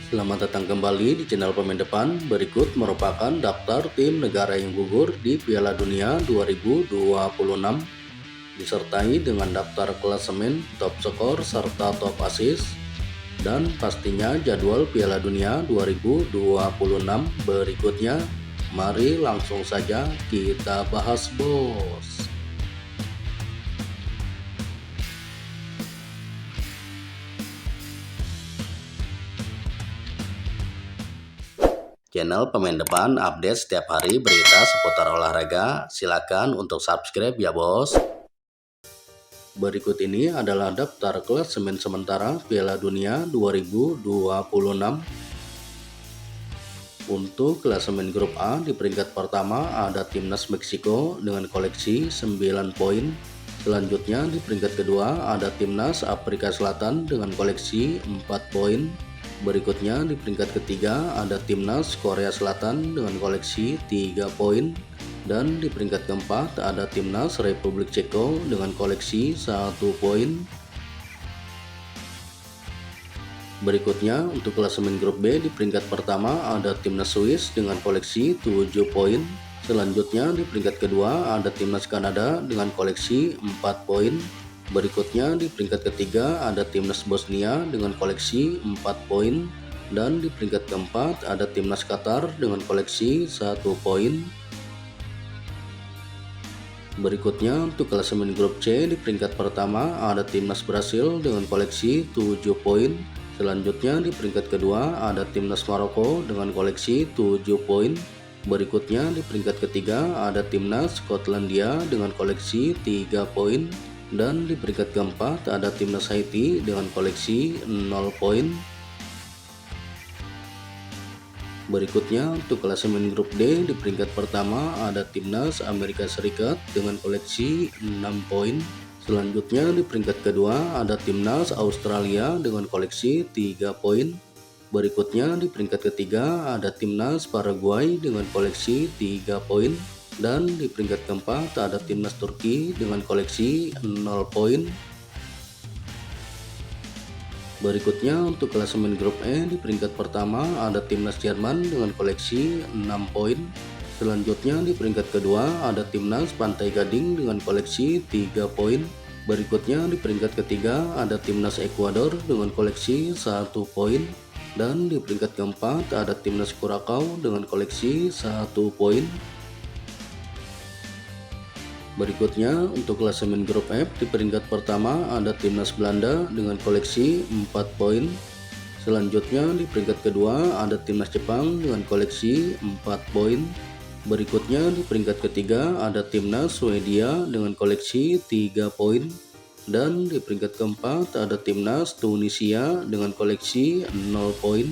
Selamat datang kembali di channel Pemain Depan. Berikut merupakan daftar tim negara yang gugur di Piala Dunia 2026 disertai dengan daftar klasemen, top skor, serta top assist, dan pastinya jadwal Piala Dunia 2026 berikutnya. Mari langsung saja kita bahas, bos. Channel Pemain Depan update setiap hari berita seputar olahraga. Silakan untuk subscribe ya, bos. Berikut ini adalah daftar klasemen sementara Piala Dunia 2026. Untuk klasemen grup A, di peringkat pertama ada Timnas Meksiko dengan koleksi 9 poin. Selanjutnya di peringkat kedua ada Timnas Afrika Selatan dengan koleksi 4 poin. Berikutnya di peringkat ketiga ada Timnas Korea Selatan dengan koleksi 3 poin. Dan di peringkat keempat ada Timnas Republik Ceko dengan koleksi 1 poin. Berikutnya untuk klasemen grup B, di peringkat pertama ada Timnas Swiss dengan koleksi 7 poin. Selanjutnya di peringkat kedua ada Timnas Kanada dengan koleksi 4 poin. Berikutnya di peringkat ketiga ada Timnas Bosnia dengan koleksi 4 poin. Dan di peringkat keempat ada Timnas Qatar dengan koleksi 1 poin. Berikutnya untuk klasemen grup C, di peringkat pertama ada Timnas Brasil dengan koleksi 7 poin. Selanjutnya di peringkat kedua ada Timnas Maroko dengan koleksi 7 poin. Berikutnya di peringkat ketiga ada Timnas Skotlandia dengan koleksi 3 poin. Dan di peringkat keempat ada Timnas Haiti dengan koleksi 0 poin. Berikutnya untuk klasemen grup D, di peringkat pertama ada Timnas Amerika Serikat dengan koleksi 6 poin. Selanjutnya di peringkat kedua ada Timnas Australia dengan koleksi 3 poin. Berikutnya di peringkat ketiga ada Timnas Paraguay dengan koleksi 3 poin. Dan di peringkat keempat ada Timnas Turki dengan koleksi 0 poin. Berikutnya untuk klasemen grup E, di peringkat pertama ada Timnas Jerman dengan koleksi 6 poin. Selanjutnya di peringkat kedua ada Timnas Pantai Gading dengan koleksi 3 poin. Berikutnya di peringkat ketiga ada Timnas Ekuador dengan koleksi 1 poin. Dan di peringkat keempat ada Timnas Kurakau dengan koleksi 1 poin. Berikutnya untuk klasemen grup F, di peringkat pertama ada Timnas Belanda dengan koleksi 4 poin. Selanjutnya di peringkat kedua ada Timnas Jepang dengan koleksi 4 poin. Berikutnya di peringkat ketiga ada Timnas Swedia dengan koleksi 3 poin. Dan di peringkat keempat ada Timnas Tunisia dengan koleksi 0 poin.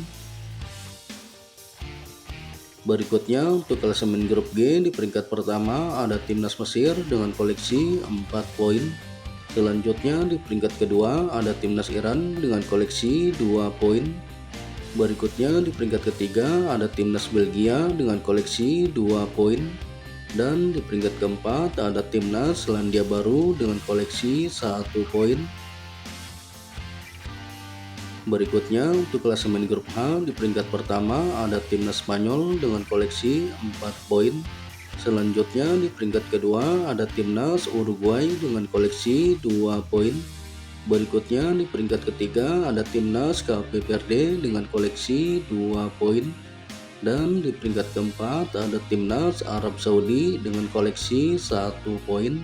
Berikutnya untuk klasemen grup G, di peringkat pertama ada Timnas Mesir dengan koleksi 4 poin. Selanjutnya di peringkat kedua ada Timnas Iran dengan koleksi 2 poin. Berikutnya di peringkat ketiga ada Timnas Belgia dengan koleksi 2 poin. Dan di peringkat keempat ada Timnas Selandia Baru dengan koleksi 1 poin. Berikutnya untuk klasemen grup H, di peringkat pertama ada Timnas Spanyol dengan koleksi 4 poin. Selanjutnya di peringkat kedua ada Timnas Uruguay dengan koleksi 2 poin. Berikutnya di peringkat ketiga ada Timnas Cape Verde dengan koleksi 2 poin. Dan di peringkat keempat ada Timnas Arab Saudi dengan koleksi 1 poin.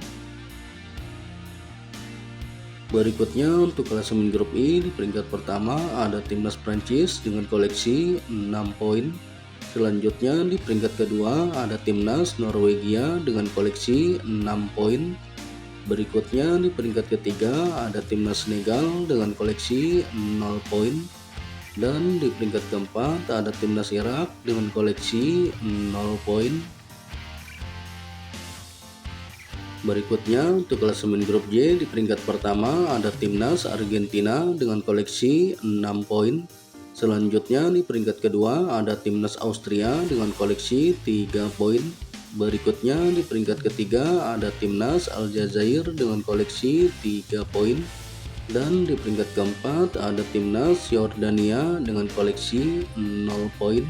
Berikutnya untuk klasemen grup I, di peringkat pertama ada Timnas Prancis dengan koleksi 6 poin. Selanjutnya di peringkat kedua ada Timnas Norwegia dengan koleksi 6 poin. Berikutnya di peringkat ketiga ada Timnas Senegal dengan koleksi 0 poin. Dan di peringkat keempat ada Timnas Irak dengan koleksi 0 poin. Berikutnya untuk klasemen grup J, di peringkat pertama ada Timnas Argentina dengan koleksi 6 poin. Selanjutnya di peringkat kedua ada Timnas Austria dengan koleksi 3 poin. Berikutnya di peringkat ketiga ada Timnas Aljazair dengan koleksi 3 poin. Dan di peringkat keempat ada timnas Yordania dengan koleksi 0 poin.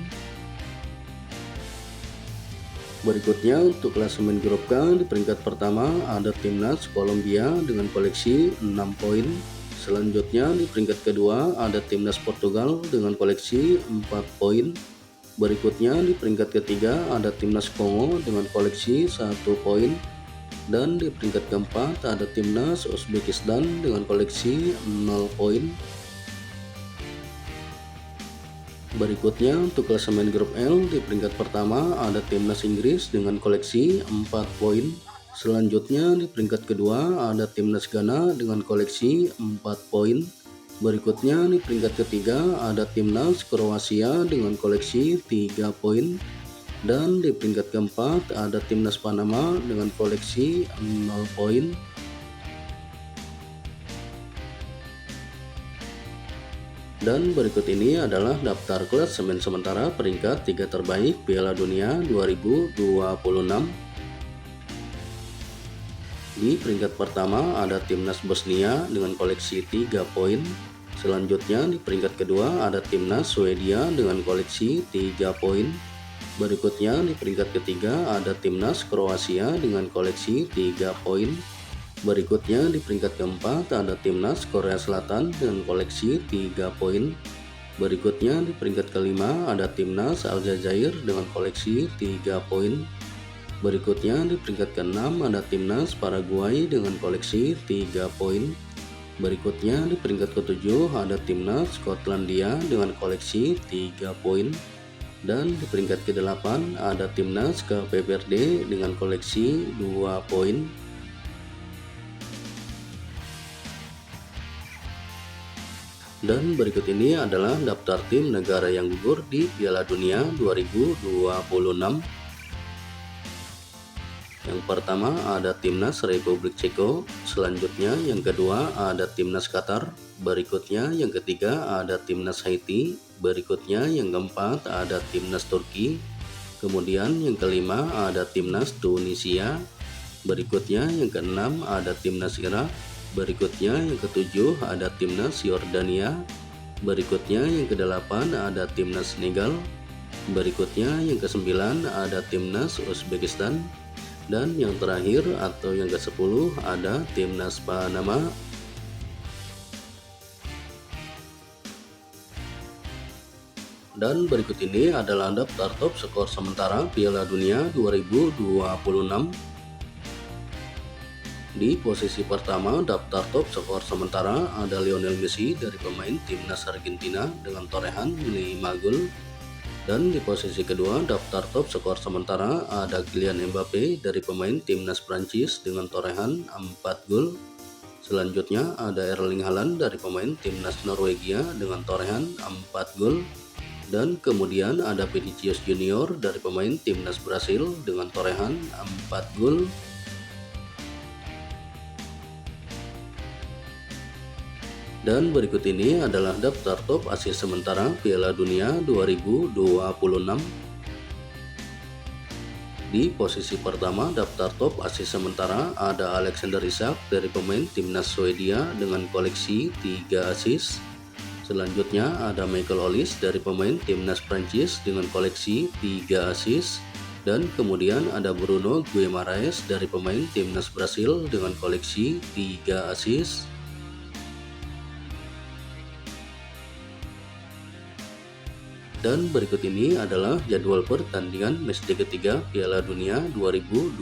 Berikutnya untuk klasemen grup K, di peringkat pertama ada timnas Kolombia dengan koleksi 6 poin. Selanjutnya di peringkat kedua ada timnas Portugal dengan koleksi 4 poin. Berikutnya di peringkat ketiga ada timnas Kongo dengan koleksi 1 poin. Dan di peringkat keempat ada timnas Uzbekistan dengan koleksi 0 poin. Berikutnya untuk klasemen grup L, di peringkat pertama ada timnas Inggris dengan koleksi 4 poin. Selanjutnya di peringkat kedua ada timnas Ghana dengan koleksi 4 poin. Berikutnya di peringkat ketiga ada timnas Kroasia dengan koleksi 3 poin. Dan di peringkat keempat ada timnas Panama dengan koleksi 0 poin. Dan berikut ini adalah daftar klasemen sementara peringkat 3 terbaik Piala Dunia 2026. Di peringkat pertama ada timnas Bosnia dengan koleksi 3 poin. Selanjutnya di peringkat kedua ada timnas Swedia dengan koleksi 3 poin. Berikutnya di peringkat ketiga ada timnas Kroasia dengan koleksi 3 poin. Berikutnya di peringkat keempat ada timnas Korea Selatan dengan koleksi 3 poin. Berikutnya di peringkat kelima ada timnas Aljazair dengan koleksi 3 poin. Berikutnya di peringkat keenam ada timnas Paraguay dengan koleksi 3 poin. Berikutnya di peringkat ketujuh ada timnas Skotlandia dengan koleksi 3 poin. Dan di peringkat ke-8 ada timnas Cape Verde dengan koleksi 2 poin. Dan berikut ini adalah daftar tim negara yang gugur di Piala Dunia 2026. Yang pertama ada timnas Republik Ceko, selanjutnya yang kedua ada timnas Qatar, berikutnya yang ketiga ada timnas Haiti, berikutnya yang keempat ada timnas Turki, kemudian yang kelima ada timnas Tunisia, berikutnya yang keenam ada timnas Irak, berikutnya yang ketujuh ada timnas Yordania, berikutnya yang kedelapan ada timnas Senegal, berikutnya yang kesembilan ada timnas Uzbekistan, dan yang terakhir atau yang ke-10 ada timnas Panama. Dan berikut ini adalah daftar top skor sementara Piala Dunia 2026. Di posisi pertama daftar top skor sementara ada Lionel Messi dari pemain timnas Argentina dengan torehan 5 gol. Dan di posisi kedua daftar top skor sementara ada Kylian Mbappe dari pemain timnas Prancis dengan torehan 4 gol. Selanjutnya ada Erling Haaland dari pemain timnas Norwegia dengan torehan 4 gol. Dan kemudian ada Vinicius Junior dari pemain timnas Brasil dengan torehan 4 gol. Dan berikut ini adalah daftar top asis sementara Piala Dunia 2026. Di posisi pertama daftar top asis sementara ada Alexander Isak dari pemain timnas Swedia dengan koleksi 3 asis. Selanjutnya ada Michael Olise dari pemain timnas Prancis dengan koleksi 3 asis. Dan kemudian ada Bruno Guimaraes dari pemain timnas Brasil dengan koleksi 3 asis. Dan berikut ini adalah jadwal pertandingan matchday ketiga Piala Dunia 2026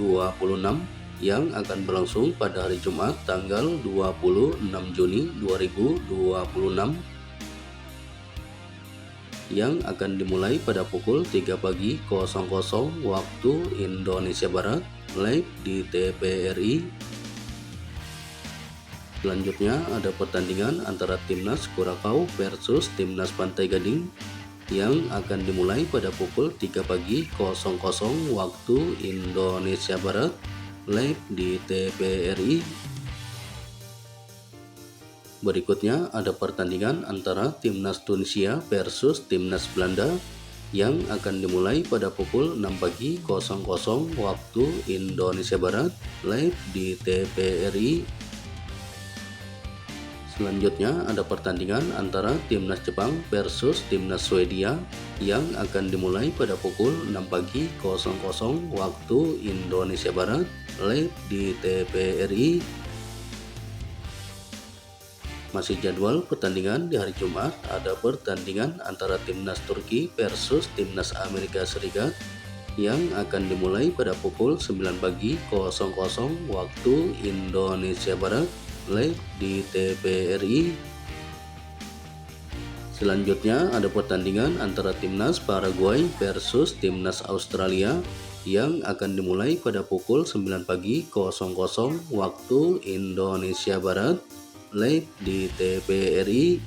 yang akan berlangsung pada hari Jumat tanggal 26 Juni 2026 yang akan dimulai pada pukul 3 pagi 00 waktu Indonesia Barat live di TVRI. Selanjutnya ada pertandingan antara Timnas Curaçao versus Timnas Pantai Gading yang akan dimulai pada pukul 3 pagi 00 waktu Indonesia Barat live di TVRI. Berikutnya ada pertandingan antara Timnas Tunisia versus Timnas Belanda yang akan dimulai pada pukul 6 pagi 00 waktu Indonesia Barat live di TVRI. Selanjutnya ada pertandingan antara timnas Jepang versus timnas Swedia yang akan dimulai pada pukul 6 pagi 00 waktu Indonesia Barat live di TVRI. Masih jadwal pertandingan di hari Jumat, ada pertandingan antara timnas Turki versus timnas Amerika Serikat yang akan dimulai pada pukul 9 pagi 00 waktu Indonesia Barat live di TVRI. Selanjutnya ada pertandingan antara timnas Paraguay versus timnas Australia yang akan dimulai pada pukul 9 pagi 00 waktu Indonesia Barat live di TVRI.